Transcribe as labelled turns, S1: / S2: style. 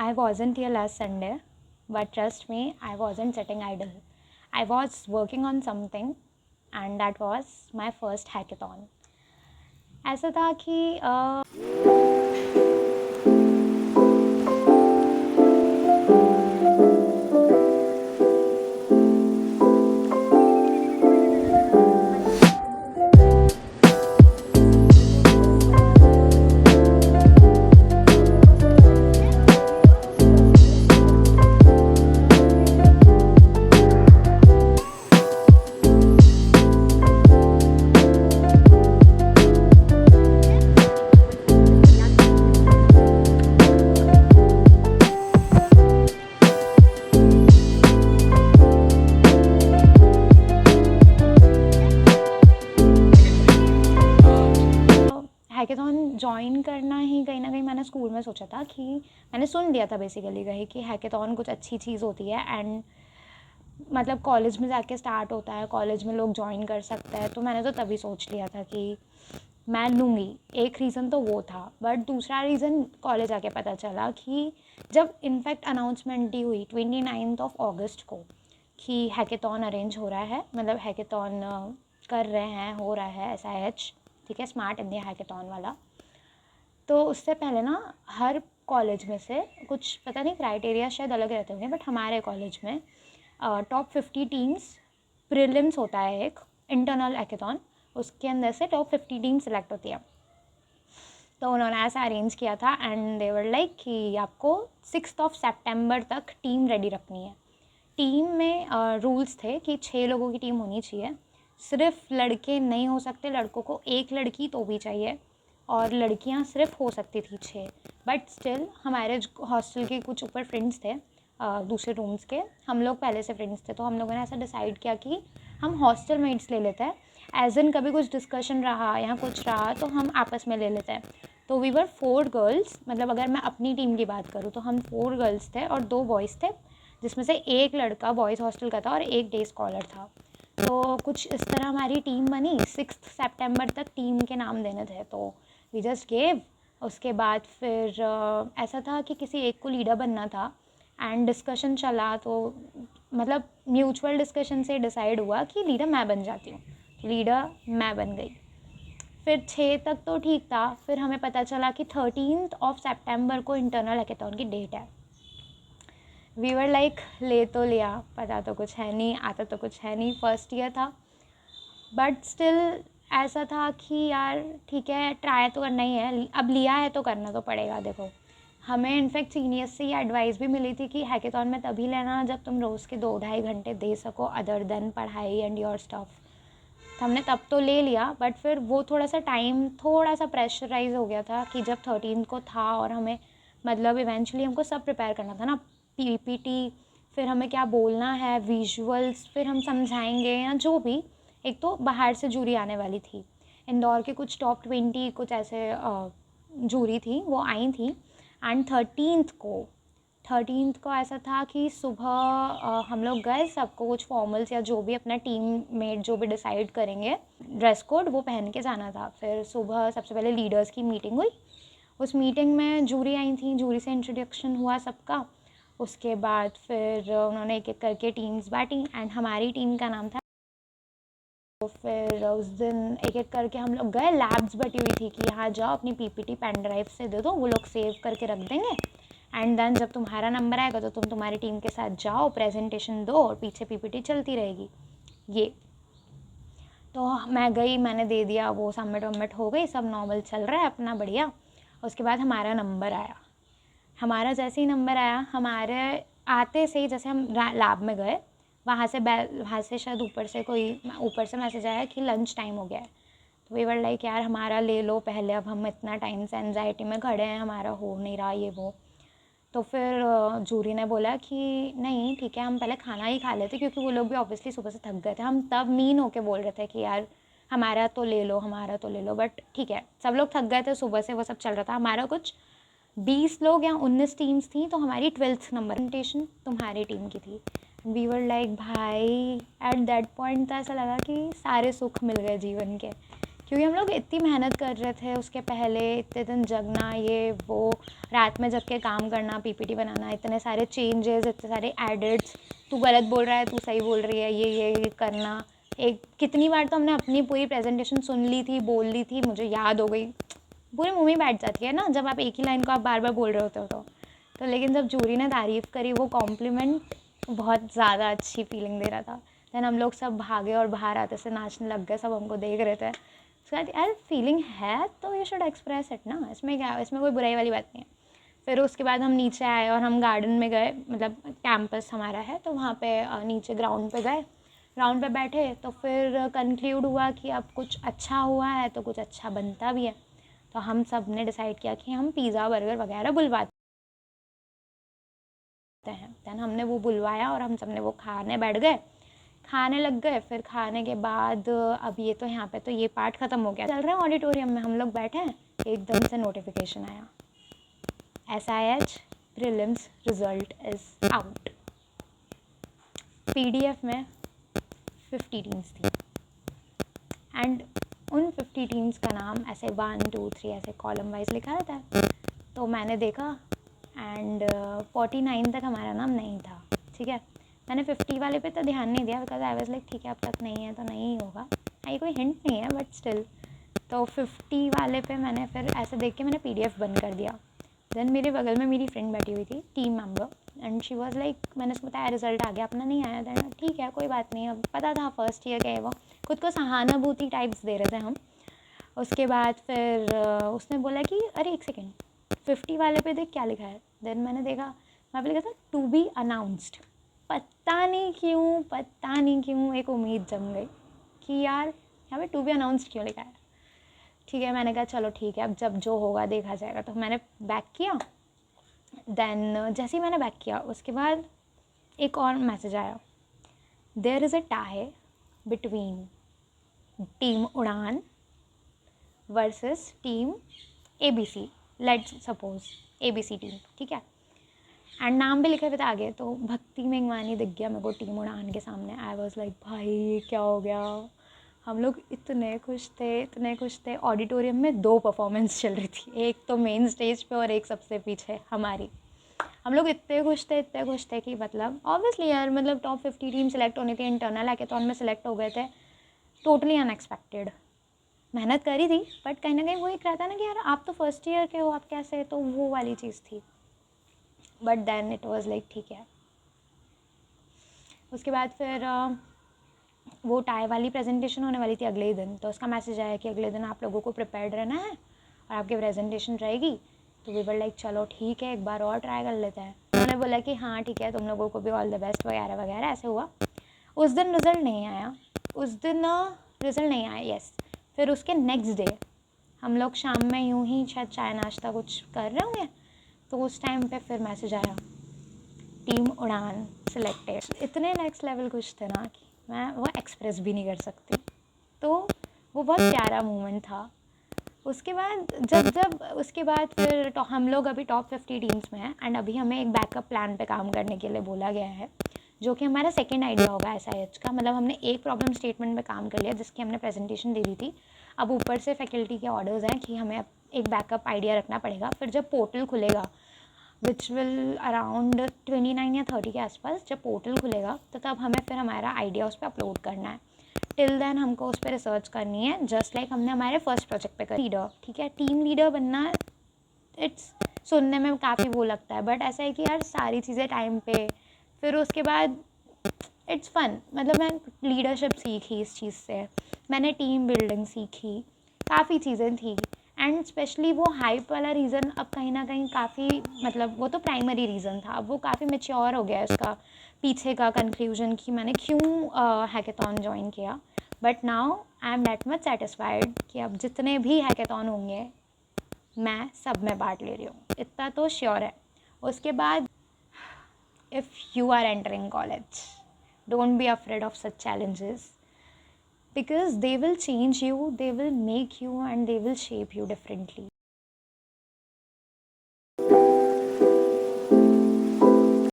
S1: I wasn't here last Sunday, but trust me, I wasn't sitting idle. I was working on something, and that was my first hackathon. ऐसा था कि hackathon join करना ही कहीं ना कहीं मैंने school में सोचा था कि मैंने सुन लिया था बेसिकली कहीं कि हैकेथॉन कुछ अच्छी चीज़ होती है एंड मतलब कॉलेज में जाके स्टार्ट होता है, कॉलेज में लोग ज्वाइन कर सकते हैं, तो मैंने तो तभी सोच लिया था कि मैं लूँगी। एक रीज़न तो वो था, बट दूसरा रीज़न कॉलेज आके पता चला कि जब इनफैक्ट अनाउंसमेंट ही हुई 29 अगस्त को कि हैकेथॉन अरेंज हो रहा है, मतलब हैकेथॉन कर रहे हैं, हो रहा है SIH, ठीक है, स्मार्ट इंडिया हैकेथॉन वाला। तो उससे पहले ना हर कॉलेज में से कुछ पता नहीं क्राइटेरिया शायद अलग रहते होंगे, बट हमारे कॉलेज में टॉप 50 टीम्स प्रीलिम्स होता है एक इंटरनल हैकेथॉन, उसके अंदर से टॉप 50 टीम सेलेक्ट होती है। तो उन्होंने ऐसा अरेंज किया था एंड दे वर लाइक कि आपको 6 सितंबर तक टीम रेडी रखनी है। टीम में रूल्स थे कि 6 लोगों की टीम होनी चाहिए, सिर्फ लड़के नहीं हो सकते, लड़कों को एक लड़की तो भी चाहिए, और लड़कियां सिर्फ हो सकती थी 6। बट स्टिल हमारे हॉस्टल के कुछ ऊपर फ्रेंड्स थे दूसरे रूम्स के, हम लोग पहले से फ्रेंड्स थे, तो हम लोगों ने ऐसा डिसाइड किया कि हम हॉस्टल मेट्स ले लेते हैं, एज इन कभी कुछ डिस्कशन रहा या कुछ रहा तो हम आपस में ले लेते हैं। तो वी वर 4 गर्ल्स, मतलब अगर मैं अपनी टीम की बात करूँ तो हम 4 गर्ल्स थे और 2 बॉयज़ थे, जिसमें से एक लड़का बॉयज़ हॉस्टल का था और एक डे स्कॉलर था। तो कुछ इस तरह हमारी टीम बनी। 6 सितंबर तक टीम के नाम देने थे, तो वी जस्ट गेव। उसके बाद फिर ऐसा था कि किसी एक को लीडर बनना था एंड डिस्कशन चला, तो मतलब म्यूचुअल डिस्कशन से डिसाइड हुआ कि लीडर मैं बन जाती हूँ, लीडर मैं बन गई। फिर 6 तक तो ठीक था, फिर हमें पता चला कि 13 सितंबर को इंटरनल हैकेथॉन की डेट है। वी वर लाइक ले तो लिया, पता तो कुछ है नहीं, आता तो कुछ है नहीं, फर्स्ट ईयर था, बट स्टिल ऐसा था कि यार ठीक है, ट्राई तो करना ही है, अब लिया है तो करना तो पड़ेगा। देखो, हमें इनफैक्ट सीनियर्स से ये एडवाइस भी मिली थी कि हैकेथॉन में तभी लेना जब तुम रोज़ के 2-2.5 घंटे दे सको अदर देन पढ़ाई एंड योर स्टफ। तो हमने तब तो ले लिया, बट फिर वो थोड़ा सा टाइम थोड़ा सा प्रेशराइज हो गया था कि जब 13 को था और हमें मतलब इवेंचुअली हमको सब प्रिपेयर करना था ना, PPT, फिर हमें क्या बोलना है, विजुअल्स, फिर हम समझाएंगे या जो भी। एक तो बाहर से जूरी आने वाली थी, इंदौर के कुछ टॉप 20 कुछ ऐसे जूरी थी, वो आई थी। एंड 13th को ऐसा था कि सुबह हम लोग गए, सबको कुछ फॉर्मल्स या जो भी अपना टीम मेट जो भी डिसाइड करेंगे ड्रेस कोड वो पहन के जाना था। फिर सुबह सबसे पहले लीडर्स की मीटिंग हुई, उस मीटिंग में जूरी आई थी, जूरी से इंट्रोडक्शन हुआ सबका। उसके बाद फिर उन्होंने एक एक करके टीम्स बांटी एंड हमारी टीम का नाम था। तो फिर उस दिन एक एक करके हम लोग गए, लैब्स बटी हुई थी कि यहाँ जाओ अपनी PPT पेन ड्राइव से दे दो, वो लोग सेव करके रख देंगे एंड देन जब तुम्हारा नंबर आएगा तो तुम तुम्हारी टीम के साथ जाओ, प्रेजेंटेशन दो और पीछे PPT चलती रहेगी। ये तो मैं गई, मैंने दे दिया, वो सबमिट वमिट हो गई, सब नॉर्मल चल रहा है अपना बढ़िया। उसके बाद हमारा नंबर आया। हमारा जैसे ही नंबर आया, हमारे आते से ही जैसे हम लैब में गए, वहाँ से शायद ऊपर से मैसेज आया कि लंच टाइम हो गया है। तो वी वर लाइक यार हमारा ले लो पहले, अब हम इतना टाइम से एंजाइटी में खड़े हैं, हमारा हो नहीं रहा ये वो। तो फिर जूरी ने बोला कि नहीं ठीक है, हम पहले खाना ही खा लेते, क्योंकि वो लोग भी ऑब्वियसली सुबह से थक गए थे। हम तब मीन होके बोल रहे थे कि यार हमारा तो ले लो, हमारा तो ले लो, बट ठीक है, सब लोग थक गए थे सुबह से, वो सब चल रहा था। हमारा कुछ 20 लोग या 19 टीम्स थी, तो हमारी 12th नंबर प्रेजेंटेशन तुम्हारी टीम की थी। वी वर लाइक भाई, एट दैट पॉइंट तो ऐसा लगा कि सारे सुख मिल गए जीवन के, क्योंकि हम लोग इतनी मेहनत कर रहे थे उसके पहले, इतने दिन जगना, ये वो, रात में जग के काम करना, पीपीटी बनाना, इतने सारे चेंजेस, इतने सारे एडिट्स, तू गलत बोल रहा है, तू सही बोल रही है, ये करना। एक कितनी बार तो हमने अपनी पूरी प्रेजेंटेशन सुन ली थी, बोल ली थी, मुझे याद हो गई, पूरी मुँह में बैठ जाती है ना जब आप एक ही लाइन को आप बार बार बोल रहे होते हो तो लेकिन जब जूरी ने तारीफ़ करी, वो कॉम्प्लीमेंट बहुत ज़्यादा अच्छी फीलिंग दे रहा था। देन हम लोग सब भागे और बाहर आते से नाचने लग गए, सब हमको देख रहे थे। उसके बाद यार फीलिंग है तो यू शुड एक्सप्रेस इट ना, इसमें क्या, इसमें कोई बुराई वाली बात नहीं है। फिर उसके बाद हम नीचे आए और हम गार्डन में गए, मतलब कैंपस हमारा है तो वहाँ पे नीचे ग्राउंड पे गए, ग्राउंड पे बैठे तो फिर कंक्लूड हुआ कि अब कुछ अच्छा हुआ है तो कुछ अच्छा बनता भी है। तो हम सब ने डिसाइड किया कि हम पिज़्ज़ा बर्गर वगैरह बुलवाते हैं। दैन हमने वो बुलवाया और हम सब ने वो खाने बैठ गए, खाने लग गए। फिर खाने के बाद अब ये तो यहाँ पे तो ये पार्ट ख़त्म हो गया, चल रहे हैं ऑडिटोरियम में, हम लोग बैठे हैं, एकदम से नोटिफिकेशन आया, SIH prelims result is out. PDF में 50 टीम्स थी एंड उन 50 टीम्स का नाम ऐसे 1 2 3 ऐसे कॉलम वाइज लिखा रहता है। तो मैंने देखा एंड 49 तक हमारा नाम नहीं था, ठीक है। मैंने 50 वाले पे तो ध्यान नहीं दिया, बिकॉज आई वाज लाइक ठीक है अब तक नहीं है तो नहीं होगा, ये कोई हिंट नहीं है बट स्टिल। तो 50 वाले पे मैंने फिर ऐसे देख के मैंने PDF बंद कर दिया। देन मेरे बगल में मेरी फ्रेंड बैठी हुई थी, team member, and she was like, मैंने उसको बताया रिजल्ट आ गया, अपना नहीं आया। देन ठीक है कोई बात नहीं, अब पता था फर्स्ट ईयर का है वो, खुद को सहानुभूति टाइप्स दे रहे थे हम। उसके बाद फिर उसने बोला कि अरे एक सेकेंड, 50 वाले पे देख क्या लिखा है। देन मैंने देखा, वहाँ पे लिखा था टू बी अनाउंस्ड। पता नहीं क्यों एक उम्मीद जम गई कि यार यहाँ पे टू बी अनाउंस्ड क्यों लिखा है। ठीक है, मैंने कहा चलो ठीक है, अब जब जो होगा देखा जाएगा। तो मैंने बैक किया। देन जैसे ही मैंने बैक किया उसके बाद एक और मैसेज आया, there is a tie between team Udaan versus team ABC, let's suppose ABC team, ठीक है। एंड नाम भी लिखे हुए थे आगे, तो भक्ति मेंगवानी दिख गया मेरे को टीम उड़ान के सामने। आई वॉज लाइक भाई क्या हो गया। हम लोग इतने खुश थे। ऑडिटोरियम में 2 परफॉर्मेंस चल रही थी, एक तो मेन स्टेज पे और एक सबसे पीछे हमारी। हम लोग इतने खुश थे कि मतलब ऑब्वियसली यार, मतलब टॉप 50 टीम सेलेक्ट होनी थी, इंटरनल हैकेथॉन में सेलेक्ट हो गए थे, टोटली अनएक्सपेक्टेड। मेहनत करी थी बट कहीं ना कहीं वो एक रहता है ना कि यार आप तो फर्स्ट ईयर के हो, आप कैसे, तो वो वाली चीज़ थी। But then it was like ठीक है। उसके बाद फिर वो टाई वाली प्रेजेंटेशन होने वाली थी अगले ही दिन, तो उसका मैसेज आया कि अगले दिन आप लोगों को प्रिपेयर्ड रहना है और आपकी प्रेजेंटेशन रहेगी। तो वी वर लाइक चलो ठीक है, एक बार और ट्राई कर लेते हैं। उन्होंने बोला कि हाँ ठीक है, तुम लोगों को भी ऑल द बेस्ट वगैरह वगैरह, ऐसे हुआ। उस दिन रिज़ल्ट नहीं आया, यस। फिर उसके नेक्स्ट डे हम लोग शाम में यूं ही शायद चाय नाश्ता कुछ कर रहे होंगे, तो उस टाइम पे फिर मैसेज आया, टीम उड़ान सिलेक्टेड। इतने नेक्स्ट लेवल कुछ थे ना कि मैं वो एक्सप्रेस भी नहीं कर सकती। तो वो बहुत प्यारा मोमेंट था। उसके बाद जब उसके बाद फिर हम लोग अभी टॉप 50 टीम्स में हैं एंड अभी हमें एक बैकअप प्लान पे काम करने के लिए बोला गया है, जो कि हमारा सेकंड आइडिया होगा SIH का। मतलब हमने एक प्रॉब्लम स्टेटमेंट पे काम कर लिया जिसकी हमने प्रेजेंटेशन दे दी थी। अब ऊपर से फैकल्टी के ऑर्डर्स हैं कि हमें एक बैकअप आइडिया रखना पड़ेगा। फिर जब पोर्टल खुलेगा, विच विल अराउंड 29 या 30 के आसपास, जब पोर्टल खुलेगा तो तब हमें फिर हमारा आइडिया उस पर अपलोड करना है। टिल देन हमको उस पर रिसर्च करनी है, जस्ट लाइक हमने हमारे फर्स्ट प्रोजेक्ट पे कर लीडर। ठीक है, टीम लीडर बनना इट्स सुनने में काफ़ी वो लगता है, बट ऐसा है कि यार सारी चीज़ें टाइम पे, फिर उसके बाद इट्स फन। मतलब मैं लीडरशिप सीखी इस चीज़ से, मैंने टीम बिल्डिंग सीखी, काफ़ी चीज़ें थी। एंड स्पेशली वो हाइप वाला रीज़न अब कहीं ना कहीं काफ़ी, मतलब वो तो प्राइमरी रीज़न था, अब वो काफ़ी मैच्योर हो गया है उसका पीछे का कंक्लूजन कि मैंने क्यों हैकेथॉन ज्वाइन किया। But now I am that much satisfied कि अब जितने भी हैकेथॉन होंगे मैं सब में बांट ले रही हूँ, इतना तो श्योर है। उसके बाद if you are entering college, don't be afraid of such challenges, because they will change you, they will make you, and they will shape you differently.